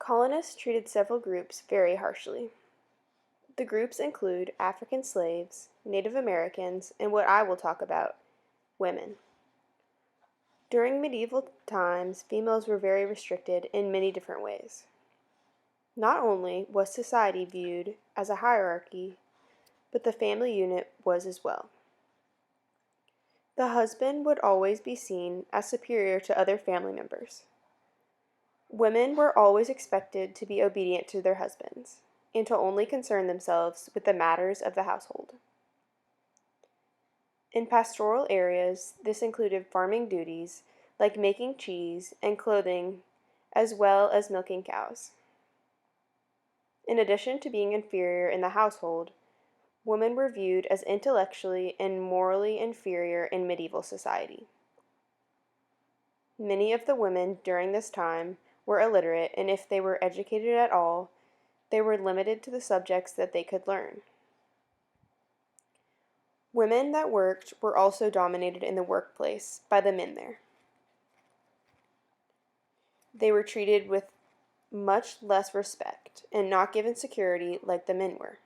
Colonists treated several groups very harshly. The groups include African slaves, Native Americans, and what I will talk about, women. During medieval times, females were very restricted in many different ways. Not only was society viewed as a hierarchy, but the family unit was as well. The husband would always be seen as superior to other family members. Women were always expected to be obedient to their husbands, and to only concern themselves with the matters of the household. In pastoral areas, this included farming duties like making cheese and clothing, as well as milking cows. In addition to being inferior in the household, women were viewed as intellectually and morally inferior in medieval society. Many of the women during this time were illiterate, and if they were educated at all, they were limited to the subjects that they could learn. Women that worked were also dominated in the workplace by the men there. They were treated with much less respect and not given security like the men were.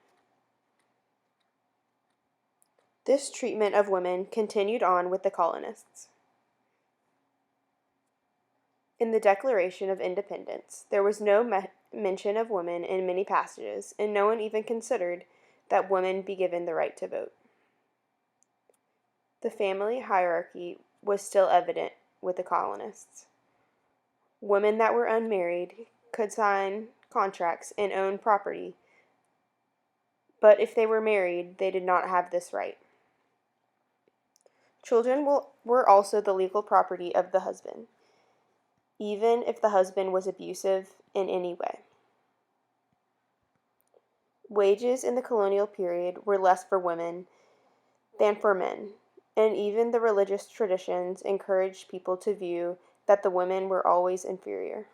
This treatment of women continued on with the colonists. In the Declaration of Independence, there was no mention of women in many passages, and no one even considered that women be given the right to vote. The family hierarchy was still evident with the colonists. Women that were unmarried could sign contracts and own property, but if they were married, they did not have this right. Children were also the legal property of the husband, even if the husband was abusive in any way. Wages in the colonial period were less for women than for men, and even the religious traditions encouraged people to view that the women were always inferior.